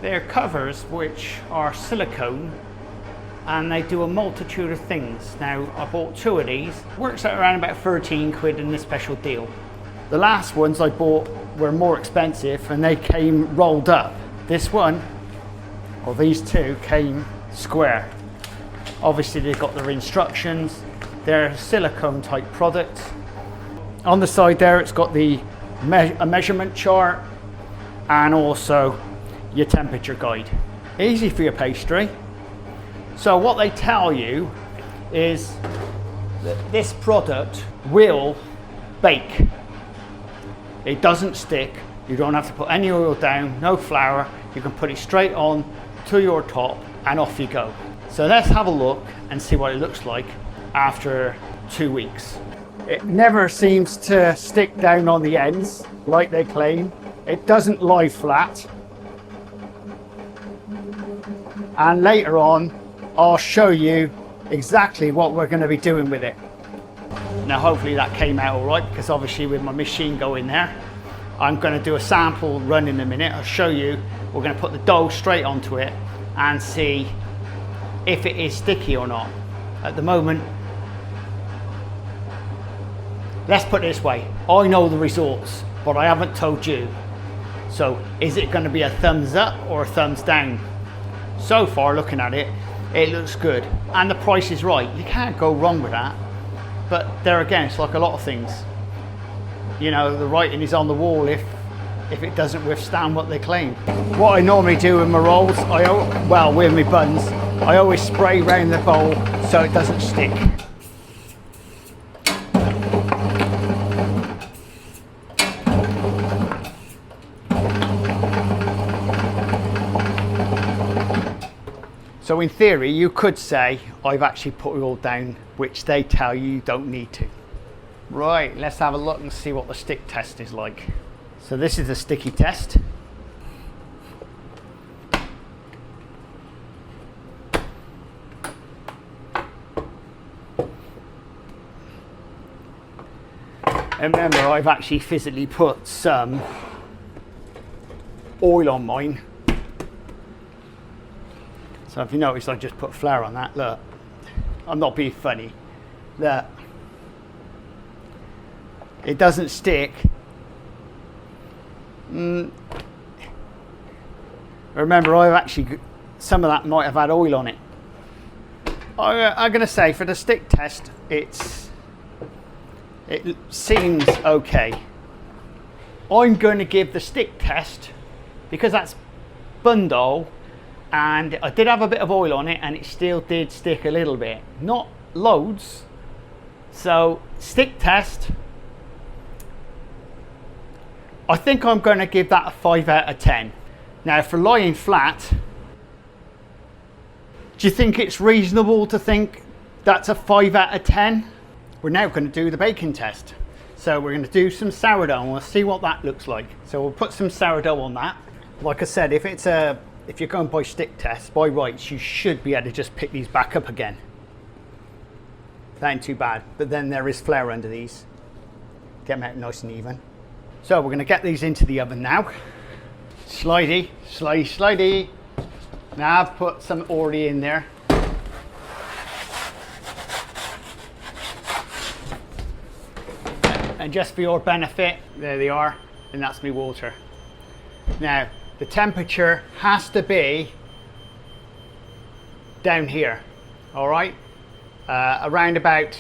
They're covers which are silicone, and they do a multitude of things. Now, I bought 2 of these. Works out around about 13 quid in a special deal. The last ones I bought were more expensive and they came rolled up. This one, or these 2, came square. Obviously they've got their instructions. They're a silicone type product. On the side there it's got a measurement chart and also your temperature guide. Easy for your pastry. So what they tell you is that this product will bake. It doesn't stick. You don't have to put any oil down, no flour. You can put it straight on to your top and off you go. So let's have a look and see what it looks like after 2 weeks. It never seems to stick down on the ends like they claim. It doesn't lie flat. And later on, I'll show you exactly what we're going to be doing with it. Now hopefully that came out all right, because obviously with my machine going there, I'm going to do a sample run in a minute. I'll show you. We're going to put the dough straight onto it and see if it is sticky or not. At the moment, let's put it this way, I know the results, but I haven't told you. So is it going to be a thumbs up or a thumbs down? So far looking at it, it looks good and the price is right. You can't go wrong with that. But there again, it's like a lot of things. You know, the writing is on the wall if it doesn't withstand what they claim. What I normally do with my rolls, with my buns, I always spray around the bowl so it doesn't stick. So in theory, you could say I've actually put it all down, which they tell you don't need to. Right, let's have a look and see what the stick test is like. So this is the sticky test. And remember, I've actually physically put some oil on mine. So if you notice, I just put flour on that. Look, I'm not being funny. Look, it doesn't stick. Remember, I've actually, some of that might have had oil on it. I'm going to say for the stick test, it seems okay. I'm going to give the stick test, because that's bun dough, and I did have a bit of oil on it and it still did stick a little bit, not loads. So stick test, I think I'm going to give that a 5 out of 10. Now for lying flat, do you think it's reasonable to think that's a 5 out of 10? We're now going to do the baking test. So we're going to do some sourdough and we'll see what that looks like. So we'll put some sourdough on that. Like I said, if you're going by stick test, by rights, you should be able to just pick these back up again. That ain't too bad, but then there is flour under these. Get them out nice and even. So we're going to get these into the oven now. Slidey, slidey, slidey. Now I've put some already in there. And just for your benefit, there they are, and that's my water. Now, the temperature has to be down here, all right? Around about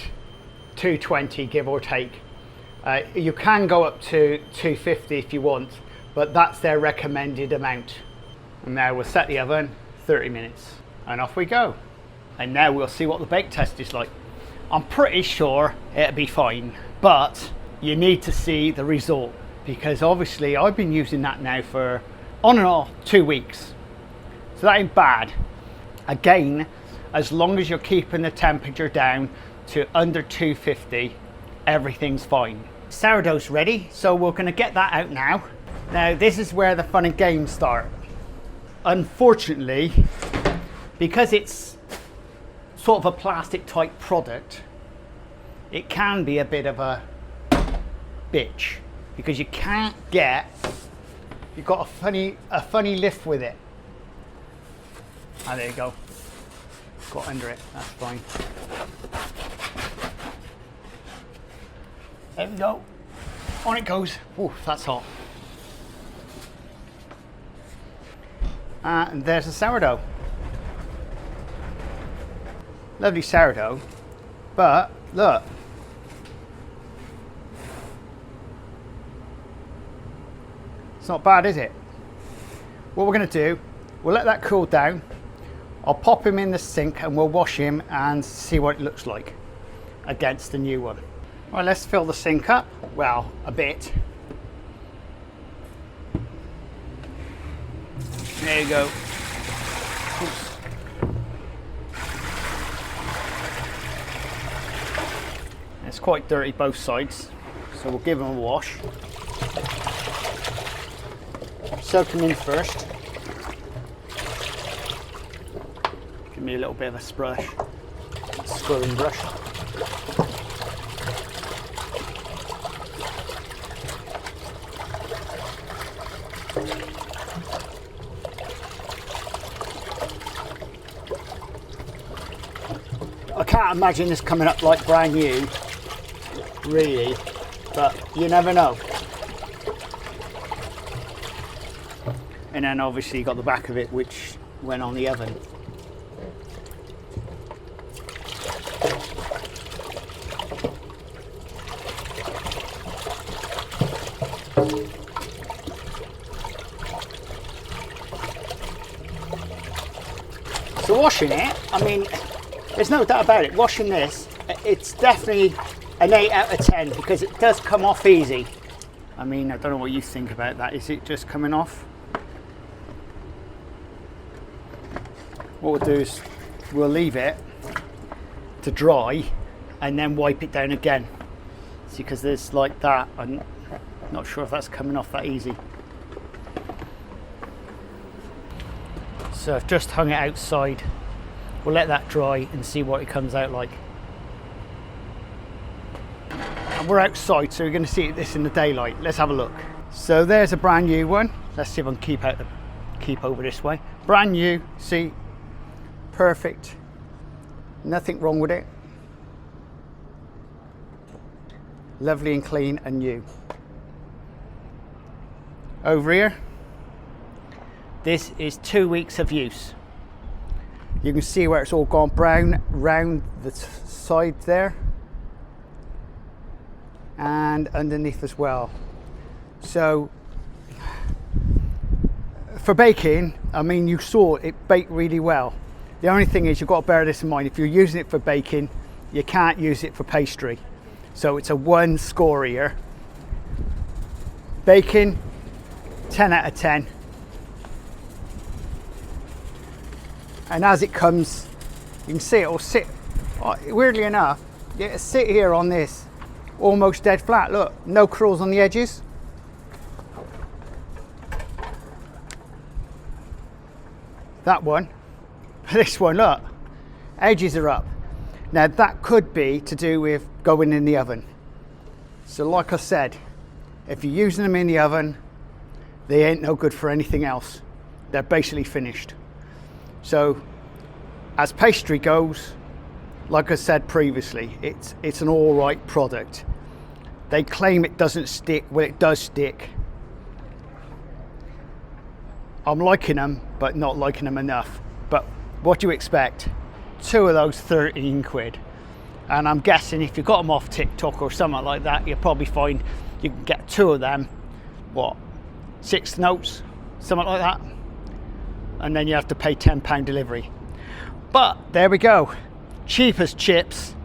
220, give or take. You can go up to 250 if you want, but that's their recommended amount. And now we'll set the oven 30 minutes and off we go. And now we'll see what the bake test is like. I'm pretty sure it'll be fine, but you need to see the result, because obviously I've been using that now for on and off 2 weeks. So that ain't bad. Again, as long as you're keeping the temperature down to under 250, everything's fine. Sourdough's ready, so we're going to get that out now. Now this is where the fun and games start. Unfortunately, because it's sort of a plastic type product, it can be a bit of a bitch, because you can't get, you've got a funny lift with it. Ah, there you go. Got under it, that's fine. There we go. On it goes. Oh, that's hot. And there's the sourdough. Lovely sourdough, but look. It's not bad, is it? What we're going to do, we'll let that cool down. I'll pop him in the sink and we'll wash him and see what it looks like against the new one. Right, let's fill the sink up. Well, a bit. There you go. Oops. It's quite dirty both sides, so we'll give them a wash. Soak them in first. Give me a little bit of a sprush, scrubbing brush. I can't imagine this coming up like brand new, really, but you never know. And then obviously you got the back of it, which went on the oven. So washing it, I mean, there's no doubt about it. Washing this, it's definitely an 8 out of 10 because it does come off easy. I mean, I don't know what you think about that. Is it just coming off? What we'll do is we'll leave it to dry and then wipe it down again. See, because there's like that, I'm not sure if that's coming off that easy. So I've just hung it outside. We'll let that dry and see what it comes out like. And we're outside, so we're going to see this in the daylight. Let's have a look. So there's a brand new one. Let's see if I can keep over this way. Brand new, see, perfect. Nothing wrong with it. Lovely and clean and new. Over here, this is 2 weeks of use. You can see where it's all gone brown round the side there and underneath as well. So for baking, I mean, you saw it baked really well. The only thing is you've got to bear this in mind. If you're using it for baking, you can't use it for pastry. So it's a 1 score here. Baking, 10 out of 10. And as it comes, you can see it will sit, weirdly enough, it'll sit here on this, almost dead flat. Look, no curls on the edges. That one, this one, look, edges are up. Now that could be to do with going in the oven. So like I said, if you're using them in the oven, they ain't no good for anything else. They're basically finished. So as pastry goes, like I said previously, it's an all right product. They claim it doesn't stick. Well, it does stick. I'm liking them, but not liking them enough. But what do you expect? 2 of those 13 quid. And I'm guessing if you got them off TikTok or something like that, you'll probably find you can get 2 of them, what, 6 notes, something like that. And then you have to pay £10 delivery. But there we go. Cheap as chips.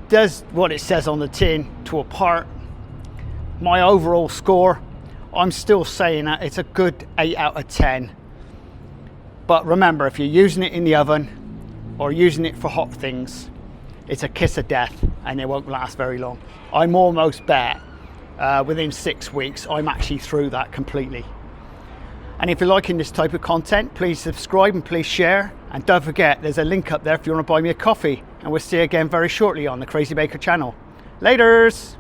Does what it says on the tin to a part. My overall score, I'm still saying that it's a good 8 out of 10. But remember, if you're using it in the oven or using it for hot things, it's a kiss of death and it won't last very long. I'm almost bet within 6 weeks, I'm actually through that completely. And if you're liking this type of content, please subscribe and please share. And don't forget, there's a link up there if you want to buy me a coffee. And we'll see you again very shortly on the Crazy Baker channel. Laters!